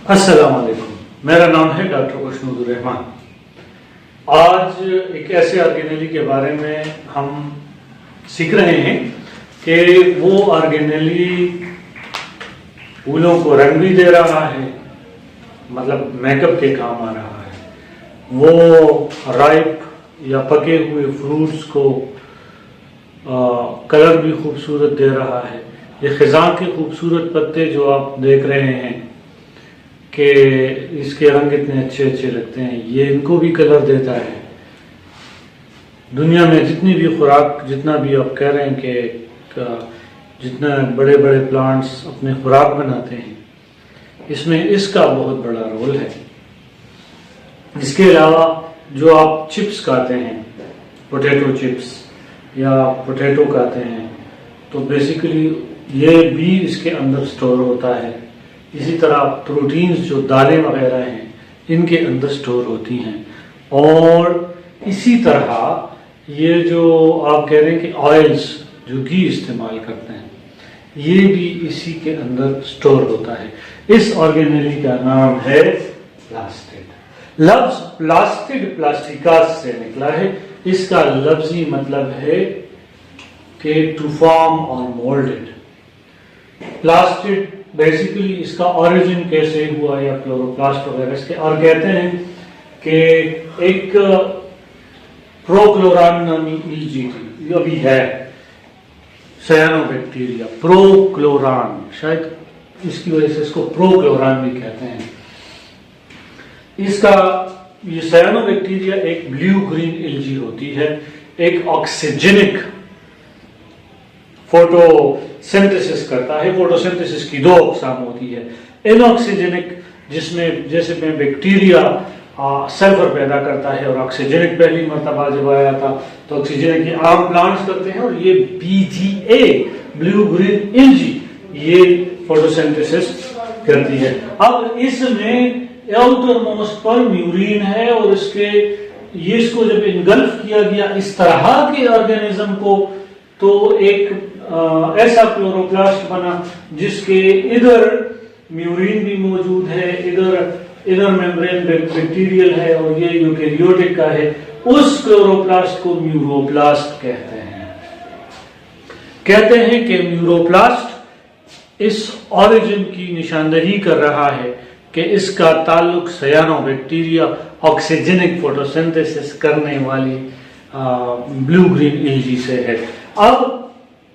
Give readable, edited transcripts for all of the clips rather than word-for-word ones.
अस्सलाम वालेकुम। मेरा नाम है डॉक्टर खुशनुदुर रहमान। आज एक ऐसे ऑर्गेनेली के बारे में हम सीख रहे हैं कि वो ऑर्गेनेली फूलों को रंग भी दे रहा है, मतलब मेकअप के काम आ रहा है। वो राइप या पके हुए फ्रूट्स को कलर भी खूबसूरत दे रहा है। ये खिज़ां के खूबसूरत पत्ते जो आप देख रहे हैं कि इसके रंग इतने अच्छे अच्छे लगते हैं, ये इनको भी कलर देता है। दुनिया में जितनी भी खुराक, जितना भी आप कह रहे हैं कि जितना बड़े बड़े प्लांट्स अपने खुराक बनाते हैं, इसमें इसका बहुत बड़ा रोल है। इसके अलावा जो आप चिप्स खाते हैं, पोटैटो चिप्स या पोटैटो खाते हैं, तो बेसिकली ये भी इसके अंदर स्टोर होता है। इसी तरह प्रोटीन्स जो दालें वगैरह हैं, इनके अंदर स्टोर होती हैं। और इसी तरह ये जो आप कह रहे हैं कि ऑयल्स जो घी इस्तेमाल करते हैं, ये भी इसी के अंदर स्टोर होता है। इस ऑर्गेनेली का नाम है प्लास्टिड। लफ्ज प्लास्टिड प्लास्टिकास से निकला है। इसका लफ्जी मतलब है कि टू फॉर्म और मोल्डेड। प्लास्टिड बेसिकली इसका ओरिजिन कैसे हुआ या क्लोरोप्लास्ट वगैरह इसके, और कहते हैं कि एक प्रोक्लोरान नामी इल्जी थी, ये अभी है साइनोबैक्टीरिया, प्रोक्लोरान, शायद इसकी वजह से इसको प्रोक्लोरान भी कहते हैं। इसका ये साइनोबैक्टीरिया एक ब्लू ग्रीन इल्जी होती है, एक ऑक्सीजेनिक फोटोसिंथेसिस करता है। फोटोसिंथेसिस की दो अक़साम होती है, इनऑक्सीजेनिक जिसमें जैसे में बैक्टीरिया सल्फर पैदा करता है, और ऑक्सीजेनिक पहली मरतबा जब आया था तो ऑक्सीजेनिक ये आम प्लांट्स करते हैं, और ये BGA ब्लू ग्रीन इल्जी ये फोटोसिंथेसिस करती है। अब इसमें आउटर मोस्ट पर म्यूरिन है, और इसको जब इनगल्फ किया गया इस तरह के ऑर्गेनिज्म को, तो एक ऐसा क्लोरोप्लास्ट बना जिसके इधर म्यूरिन भी मौजूद है, इधर मेम्ब्रेन बैक्टीरियल है, और ये यूकेरियोटिक का है। उस क्लोरोप्लास्ट को म्यूरोप्लास्ट कहते हैं। कहते हैं कि म्यूरोप्लास्ट इस ऑरिजिन की निशानदही कर रहा है कि इसका ताल्लुक साइनोबैक्टीरिया ऑक्सीजेनिक फोटोसिंथेसिस करने वाली ब्लू ग्रीन इल्जी से है। अब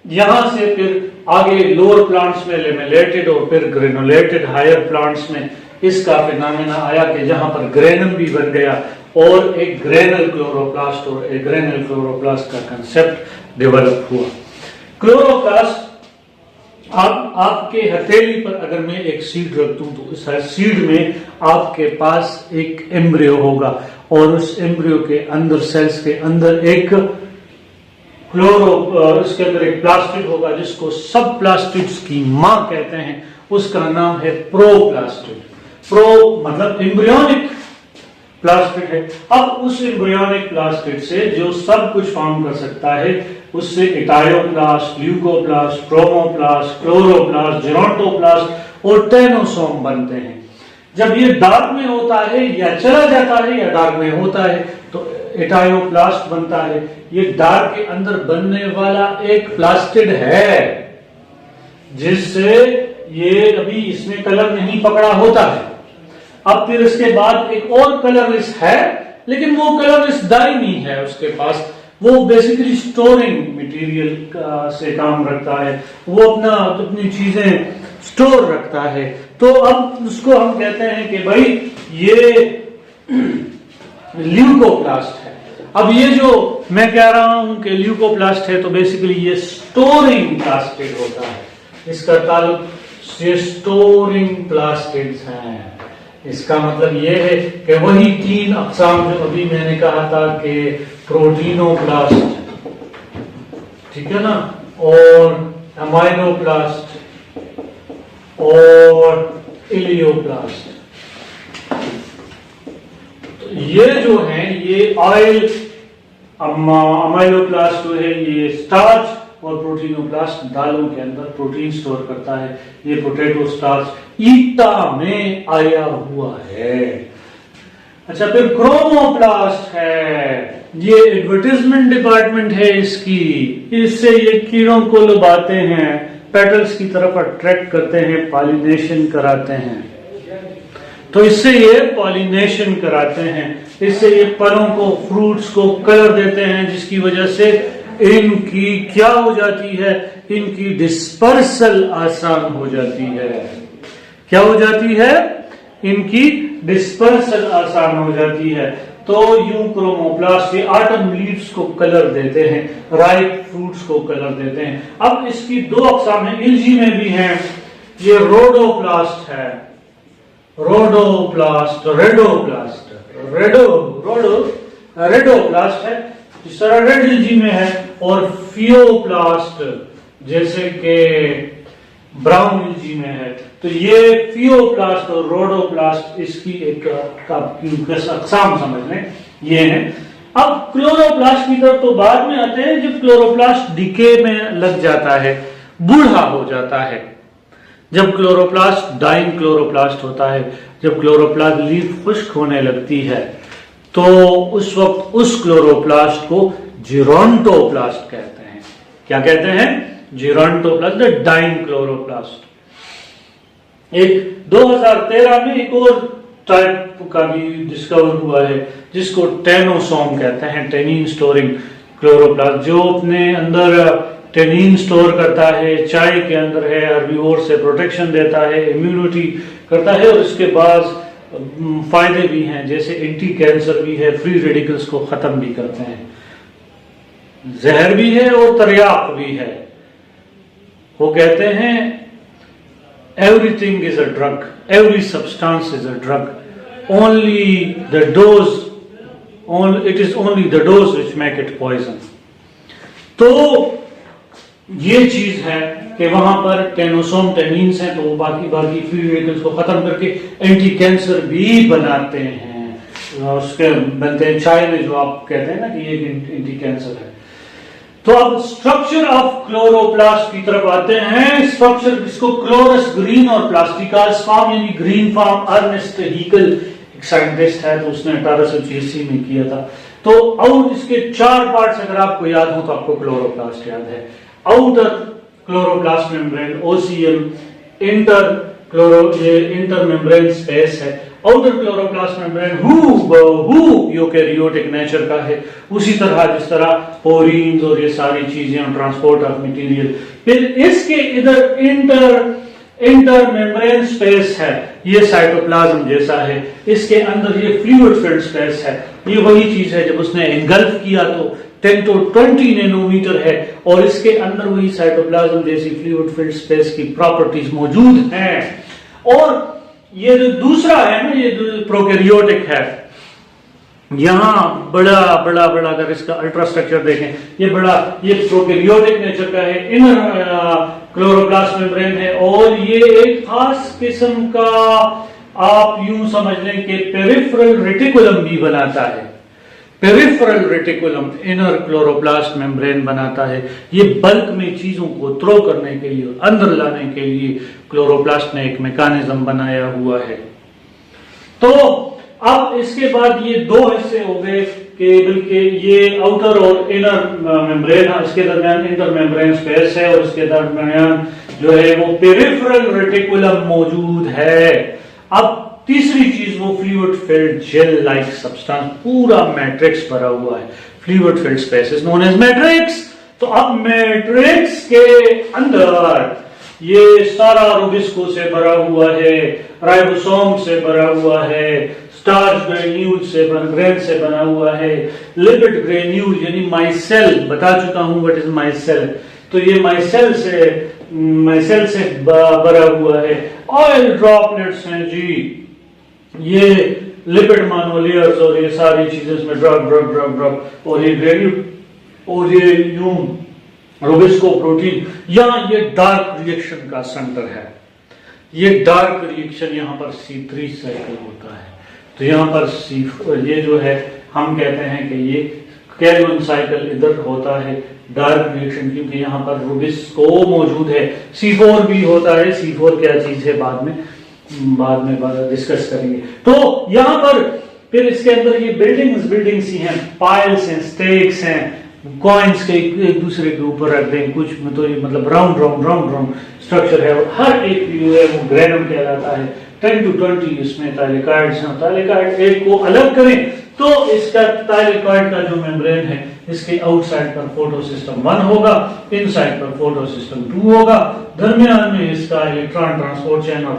यहां से फिर आगे लोअर प्लांट्स में लेमेलेटेड और फिर ग्रेनुलेटेड हायर प्लांट्स में इसका फिनोमेना आया कि जहां पर ग्रेनम भी बन गया, और एक ग्रेनल क्लोरोप्लास्ट और एक ग्रेनल क्लोरोप्लास्ट का कंसेप्ट डेवलप हुआ। क्लोरोप्लास्ट आपके हथेली पर अगर मैं एक सीड रख दूं तो इस सीड में आपके पास एक एम्ब्रियो होगा, और उस एम्ब्रियो के अंदर, सेल्स के अंदर एक इसके अंदर एक प्लास्टिड होगा जिसको सब प्लास्टिड्स की मां कहते हैं। उसका नाम है प्रोप्लास्टिड। प्रो मतलब एम्ब्रियोनिक प्लास्टिड है। अब उस एम्ब्रियोनिक प्लास्टिड से जो सब कुछ फॉर्म कर सकता है, उससे इटायोप्लास्ट, ल्यूकोप्लास्ट, क्रोमोप्लास्ट, क्लोरोप्लास्ट, जेरोंटोप्लास्ट और टेनोसोम बनते हैं। जब ये डार्क में होता है या चला जाता है या डार्क में होता है तो एटायोप्लास्ट बनता है। ये डार्क के अंदर बनने वाला एक प्लास्टिड है जिससे ये अभी इसने कलर नहीं पकड़ा होता है। अब फिर इसके बाद एक और कलरलेस है, लेकिन वो कलरलेस डाई नहीं है उसके पास। वो बेसिकली स्टोरिंग मटेरियल से काम रखता है, वो अपनी चीजें स्टोर रखता है। तो अब उसको हम कहते हैं कि भाई ये ल्यूकोप्लास्ट है। अब ये जो मैं कह रहा हूं कि ल्यूकोप्लास्ट है, तो बेसिकली ये स्टोरिंग प्लास्टिड होता है। इसका ताल्लुक ये स्टोरिंग प्लास्टिड्स हैं। इसका मतलब ये है कि वही तीन अक़साम जो अभी मैंने कहा था कि प्रोटीनोप्लास्ट, ठीक है ना, और अमाइलोप्लास्ट और इलियोप्लास्ट, तो ये जो है ये ऑयल, अमाइलोप्लास्ट जो है ये स्टार्च और प्रोटीनोप्लास्ट दालों के अंदर प्रोटीन स्टोर करता है। ये पोटैटो स्टार्च ईटा में आया हुआ है। अच्छा, फिर क्रोमोप्लास्ट है, ये एडवर्टाइजमेंट डिपार्टमेंट है इसकी। इससे ये कीड़ों को लुभाते हैं, पेटल्स की तरफ अट्रैक्ट करते हैं, पॉलिनेशन कराते हैं। तो इससे ये पॉलिनेशन कराते हैं, इससे ये फलों को, फ्रूट्स को कलर देते हैं, जिसकी वजह से इनकी क्या हो जाती है, इनकी डिस्पर्सल आसान हो जाती है। क्या हो जाती है? इनकी डिस्पर्सल आसान हो जाती है। तो यूं क्रोमोप्लास्ट ये ऑटम लीव्स को कलर देते हैं, राइप फ्रूट्स को कलर देते हैं। अब इसकी दो अक़साम है, इल्जी में भी हैं। ये रोडोप्लास्ट है, रोडोप्लास्ट, रेडोप्लास्ट, रेडोप्लास्ट है, इस तरह रेड इल्जी में है। और फियोप्लास्ट जैसे कि ब्राउन इल्जी में है। तो ये फियोप्लास्ट और रोडोप्लास्ट इसकी एक अक़साम समझ लें, ये है। अब क्लोरोप्लास्ट की तरफ तो बाद में आते हैं, जब क्लोरोप्लास्ट डिके में लग जाता है, बूढ़ा हो जाता है, जब क्लोरोप्लास्ट डाइंग क्लोरोप्लास्ट होता है, जब क्लोरोप्लास्ट लीफ खुश्क होने लगती है, तो उस वक्त उस क्लोरोप्लास्ट को जीरोंटोप्लास्ट कहते हैं। क्या कहते हैं? जीरोंटोप्लास्ट, द डाइंग क्लोरोप्लास्ट। एक 2013 में एक और टाइप का भी डिस्कवर हुआ है, जिसको टेनोसोम कहते हैं, टेनिन स्टोरिंग क्लोरोप्लास्ट, जो अपने अंदर टेनिन स्टोर करता है, चाय के अंदर है, हर्बीवोर से प्रोटेक्शन देता है, इम्यूनिटी करता है, और इसके बाद फायदे भी हैं, जैसे एंटी कैंसर भी है, फ्री रेडिकल्स को खत्म भी करते हैं, जहर भी है और तरियाक भी है। वो कहते हैं everything is a drug, every substance is a drug, only the dose, it is only the dose which make it poison. तो ये चीज है कि वहां पर टेनोसोम टेनिन्स हैं, तो वो बाकी फ्री रेडिकल्स को खत्म करके एंटी कैंसर भी बनाते हैं। उसके बनते हैं चाय में, जो आप कहते हैं ना कि ये एंटी कैंसर है। तो अब स्ट्रक्चर ऑफ क्लोरोप्लास्ट की तरफ आते हैं। स्ट्रक्चर इसको क्लोरस ग्रीन और प्लास्टिकास फॉर्म यानी ग्रीन फॉर्म, अर्नेस्ट हीगल एक साइंटिस्ट है, तो उसने 1886 में किया था। तो और इसके 4 पार्ट्स अगर आपको याद हो तो आपको क्लोरोप्लास्ट याद है। Outer chloroplast membrane, OCM, inter membrane space है। आउटर क्लोरोप्लास्ट मेम्ब्रेन हु यूकैरियोटिक नेचर का है, उसी तरह जिस तरह पोरीन्स और ये सारी चीजें, ट्रांसपोर्ट ऑफ मटेरियल। फिर इसके इधर इंटर मेम्ब्रेन स्पेस है, ये साइटोप्लाज्म जैसा है, इसके अंदर ये फ्लूइड फिल्ड स्पेस है। ये वही चीज है जब उसने एंगल्फ किया तो 10 to 20 नैनोमीटर है, और इसके अंदर वही साइटोप्लाज्म जैसी फ्लूइड फिल्ड स्पेस की प्रॉपर्टीज मौजूद हैं। और ये जो दूसरा है ना, ये प्रोकैरियोटिक है, यहां बड़ा अगर इसका अल्ट्रा स्ट्रक्चर देखें, ये प्रोकैरियोटिक नेचर का है, इनर क्लोरोप्लास्ट मेम्ब्रेन है, और ये एक खास किस्म का आप यूं समझ लें कि पेरिफेरल रेटिकुलम भी बनाता है। Peripheral reticulum inner chloroplast membrane बनाता है। ये बल्क में चीजों को थ्रो करने के लिए और अंदर लाने के लिए क्लोरोप्लास्ट ने एक मैकेनिज्म बनाया हुआ है। तो अब इसके बाद ये 2 हिस्से हो गए कि बल्कि ये आउटर और इनर मेम्ब्रेन, इसके दरमियान इंटर मेम्ब्रेन स्पेस है, और इसके दरमियान जो है वो पेरिफेरल रेटिकुलम मौजूद है। अब तीसरी चीज वो fluid filled gel like substance, पूरा मैट्रिक्स भरा हुआ है, fluid filled space is known as matrix. तो अब मैट्रिक्स के अंदर ये सारा रूबिस्को से भरा हुआ है, राइबोसोम से भरा हुआ है, स्टार्च ग्रेन्यूल से बना हुआ है, लिपिड ग्रेन्यूल यानी माइसेल, बता चुका हूं व्हाट इज माइसेल। तो ये माइसेल से भरा हुआ है। ऑयल ड्रॉपलेट्स हैं जी, ये लिपिड मोनोलेयर्स और ये सारी चीजें इसमें ड्रॉप, और ये ग्रेन्यूल और ये यूं रूबिस्को प्रोटीन। यहां ये डार्क रिएक्शन का सेंटर है। ये डार्क रिएक्शन यहां पर C3 साइकिल होता है। तो यहां पर ये जो है हम कहते हैं कि ये कैल्विन साइकिल इधर होता है डार्क रिएक्शन, क्योंकि यहाँ पर रुबिस्को मौजूद है। C4 भी होता है। C4 क्या चीज है बाद में डिस्कस करेंगे। तो यहाँ पर फिर इसके अंदर ये बिल्डिंग्स ही हैं, पाइल्स हैं, स्टेक्स हैं, कॉइन्स के एक दूसरे के ऊपर रख दें, कुछ में तो ये मतलब राउंड स्ट्रक्चर है। और हर एक व्यू है वो ग्रेनम कहलाता है। 10 to 20 इसमें थाइलेकॉइड्स हैं। थाइलेकॉइड एक को अलग करें तो इसका थाइलेकॉइड का जो मेम्ब्रेन है इसके आउटसाइड पर फोटोसिस्टम 1 होगा, इनसाइड पर फोटोसिस्टम 2 होगा, दरमियान में इसका इलेक्ट्रॉन ट्रांसपोर्ट चेन और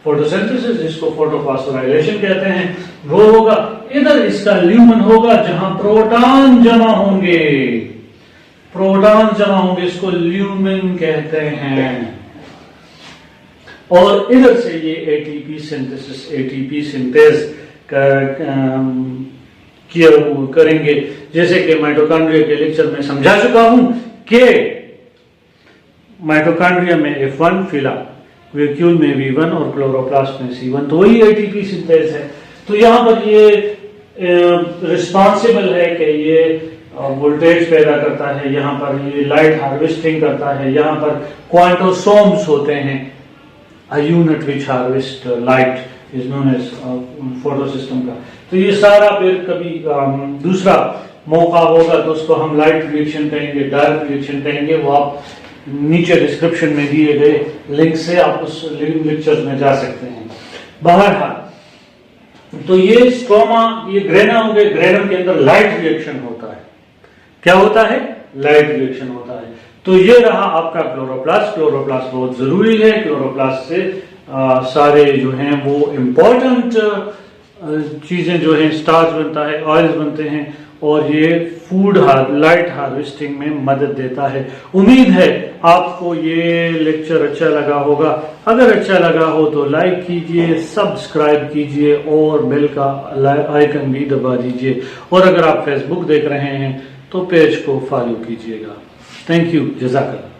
फोटोसिंथेसिस जिसको फोटोफॉस्फोराइलेशन कहते हैं वो होगा। इधर इसका ल्यूमेन होगा जहां प्रोटॉन जमा होंगे, इसको ल्यूमेन कहते हैं। और इधर से ये एटीपी सिंथेस करेंगे, जैसे कि माइटोकॉन्ड्रिया के लेक्चर में समझा चुका हूं कि माइटोकॉन्ड्रिया में F1 फिला, वैक्यूल में V1 और क्लोरोप्लास्ट में C1, तो वही एटीपी सिंथेस है। तो यहाँ पर ये रिस्पॉन्सिबल है कि ये वोल्टेज पैदा करता है, यहाँ पर ये लाइट हार्वेस्टिंग करता है, यहाँ पर क्वांटोसोम्स होते हैं, a unit which harvest light is known as photosystem का। तो ये सारा फिर कभी दूसरा मौका होगा तो उसको हम लाइट रिएक्शन कहेंगे, डार्क रिएक्शन कहेंगे। वो आप नीचे डिस्क्रिप्शन में दिए गए लिंक से आप उस लेक्चर्स में जा सकते हैं। बहरहाल तो ये स्ट्रोमा, ये ग्रेना हो गए। ग्रेनम के अंदर लाइट रिएक्शन होता है। क्या होता है? लाइट रिएक्शन होता है। तो ये रहा आपका क्लोरोप्लास्ट। क्लोरोप्लास्ट बहुत जरूरी है। क्लोरोप्लास्ट से सारे जो हैं वो इम्पोर्टेंट चीजें जो हैं, स्टार्च बनता है, ऑयल्स बनते हैं, और ये फूड लाइट हार्वेस्टिंग में मदद देता है। उम्मीद है आपको ये लेक्चर अच्छा लगा होगा। अगर अच्छा लगा हो तो लाइक कीजिए, सब्सक्राइब कीजिए और बेल का आइकन भी दबा दीजिए। और अगर आप फेसबुक देख रहे हैं तो पेज को फॉलो कीजिएगा। थैंक यू, जज़ाकल्लाह।